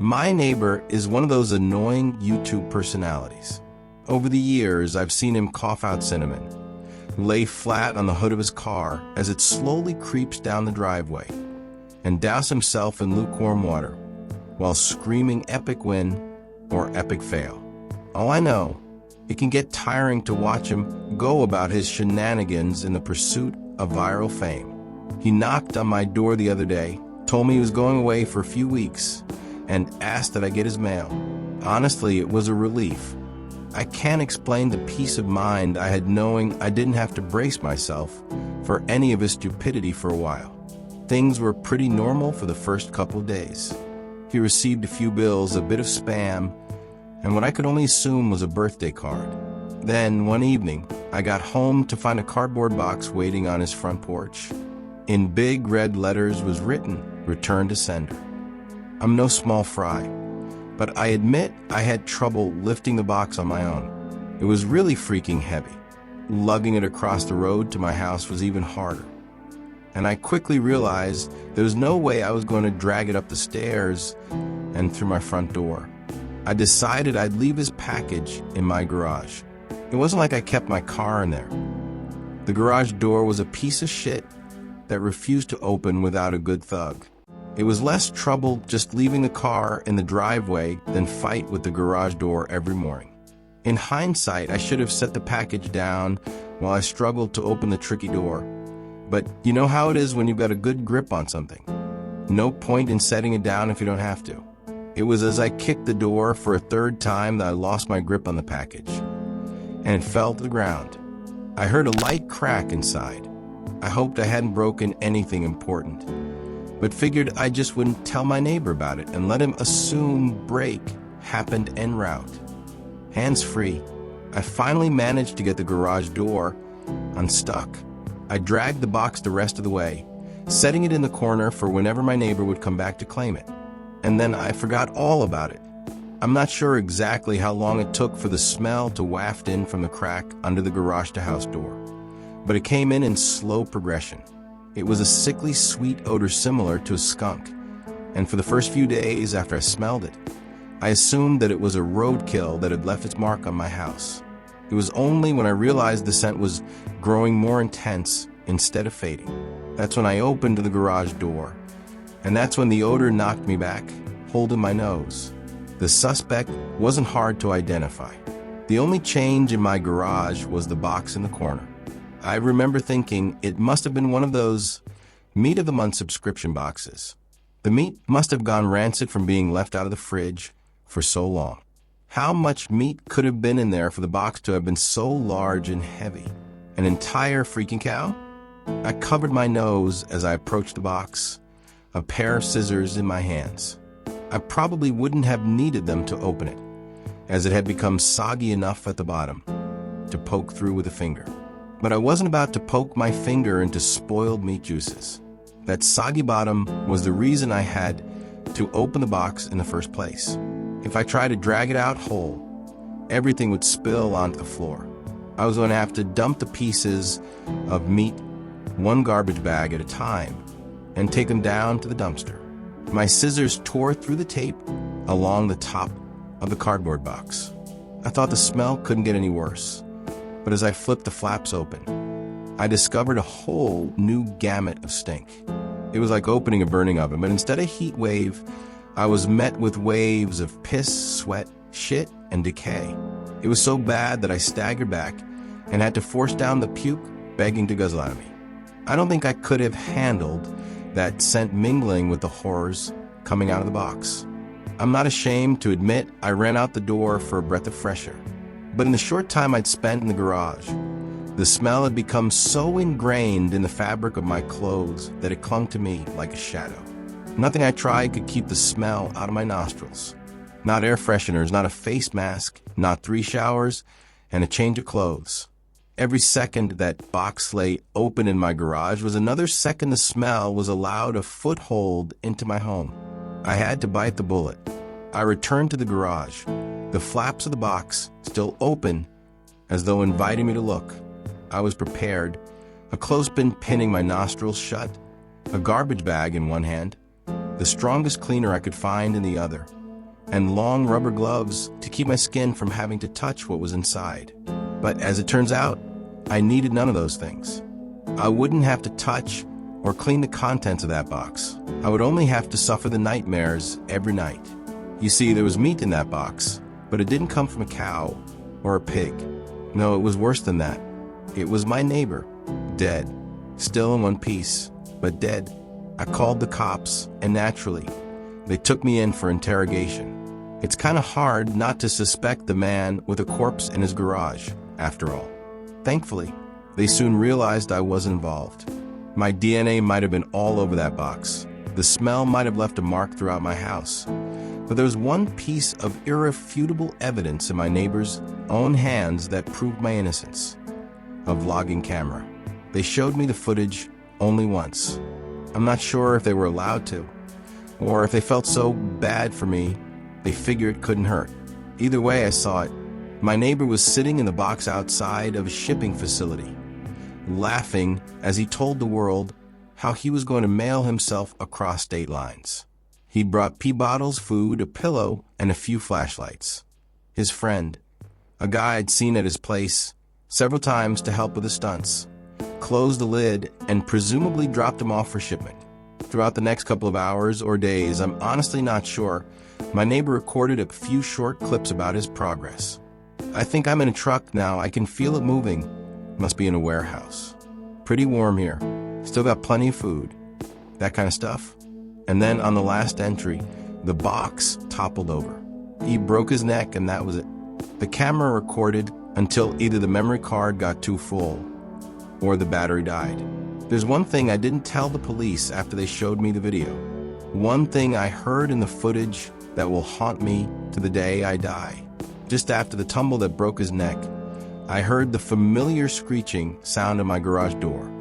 My neighbor is one of those annoying YouTube personalities. Over the years, I've seen him cough out cinnamon, lay flat on the hood of his car as it slowly creeps down the driveway, and douse himself in lukewarm water while screaming epic win or epic fail. All I know, it can get tiring to watch him go about his shenanigans in the pursuit of viral fame. He knocked on my door the other day, told me he was going away for a few weeks, and asked that I get his mail. Honestly, it was a relief. I can't explain the peace of mind I had knowing I didn't have to brace myself for any of his stupidity for a while. Things were pretty normal for the first couple of days. He received a few bills, a bit of spam, and what I could only assume was a birthday card. Then, one evening, I got home to find a cardboard box waiting on his front porch. In big red letters was written, "Return to sender." I'm no small fry, but I admit I had trouble lifting the box on my own. It was really freaking heavy. Lugging it across the road to my house was even harder. And I quickly realized there was no way I was going to drag it up the stairs and through my front door. I decided I'd leave his package in my garage. It wasn't like I kept my car in there. The garage door was a piece of shit that refused to open without a good thug. It was less trouble just leaving the car in the driveway than fight with the garage door every morning. In hindsight, I should have set the package down while I struggled to open the tricky door. But you know how it is when you've got a good grip on something. No point in setting it down if you don't have to. It was as I kicked the door for a third time that I lost my grip on the package, and it fell to the ground. I heard a light crack inside. I hoped I hadn't broken anything important, but figured I just wouldn't tell my neighbor about it and let him assume break happened en route. Hands free, I finally managed to get the garage door unstuck. I dragged the box the rest of the way, setting it in the corner for whenever my neighbor would come back to claim it. And then I forgot all about it. I'm not sure exactly how long it took for the smell to waft in from the crack under the garage-to-house door, but it came in slow progression. It was a sickly sweet odor similar to a skunk, and for the first few days after I smelled it, I assumed that it was a roadkill that had left its mark on my house. It was only when I realized the scent was growing more intense instead of fading. That's when I opened the garage door, and that's when the odor knocked me back, holding my nose. The suspect wasn't hard to identify. The only change in my garage was the box in the corner. I remember thinking it must have been one of those meat of the month subscription boxes. The meat must have gone rancid from being left out of the fridge for so long. How much meat could have been in there for the box to have been so large and heavy? An entire freaking cow? I covered my nose as I approached the box, a pair of scissors in my hands. I probably wouldn't have needed them to open it, as it had become soggy enough at the bottom to poke through with a finger. But I wasn't about to poke my finger into spoiled meat juices. That soggy bottom was the reason I had to open the box in the first place. If I tried to drag it out whole, everything would spill onto the floor. I was going to have to dump the pieces of meat one garbage bag at a time and take them down to the dumpster. My scissors tore through the tape along the top of the cardboard box. I thought the smell couldn't get any worse, but as I flipped the flaps open, I discovered a whole new gamut of stink. It was like opening a burning oven, but instead of heat wave, I was met with waves of piss, sweat, shit, and decay. It was so bad that I staggered back and had to force down the puke, begging to guzzle out of me. I don't think I could have handled that scent mingling with the horrors coming out of the box. I'm not ashamed to admit I ran out the door for a breath of fresh air. But in the short time I'd spent in the garage, the smell had become so ingrained in the fabric of my clothes that it clung to me like a shadow. Nothing I tried could keep the smell out of my nostrils. Not air fresheners, not a face mask, not 3 showers, and a change of clothes. Every second that box lay open in my garage was another second the smell was allowed a foothold into my home. I had to bite the bullet. I returned to the garage, the flaps of the box still open as though inviting me to look. I was prepared, a clothespin pinning my nostrils shut, a garbage bag in one hand, the strongest cleaner I could find in the other. and long rubber gloves to keep my skin from having to touch what was inside. But as it turns out, I needed none of those things. I wouldn't have to touch or clean the contents of that box. I would only have to suffer the nightmares every night. You see, there was meat in that box, but it didn't come from a cow or a pig. No, it was worse than that. It was my neighbor, dead, still in one piece, but dead. I called the cops, and naturally, they took me in for interrogation. It's kind of hard not to suspect the man with a corpse in his garage, after all. Thankfully, they soon realized I was involved. My DNA might have been all over that box. The smell might have left a mark throughout my house. But there was one piece of irrefutable evidence in my neighbor's own hands that proved my innocence. A vlogging camera. They showed me the footage only once. I'm not sure if they were allowed to, or if they felt so bad for me, they figured it couldn't hurt. Either way, I saw it. My neighbor was sitting in the box outside of a shipping facility, laughing as he told the world how he was going to mail himself across state lines. He brought pee bottles, food, a pillow, and a few flashlights. His friend, a guy I'd seen at his place several times to help with the stunts, closed the lid and presumably dropped him off for shipment. Throughout the next couple of hours or days, I'm honestly not sure, my neighbor recorded a few short clips about his progress. I think I'm in a truck now. I can feel it moving. Must be in a warehouse. Pretty warm here. Still got plenty of food. That kind of stuff. And then on the last entry, the box toppled over. He broke his neck and that was it. The camera recorded until either the memory card got too full or the battery died. There's one thing I didn't tell the police after they showed me the video. One thing I heard in the footage that will haunt me to the day I die. Just after the tumble that broke his neck, I heard the familiar screeching sound of my garage door.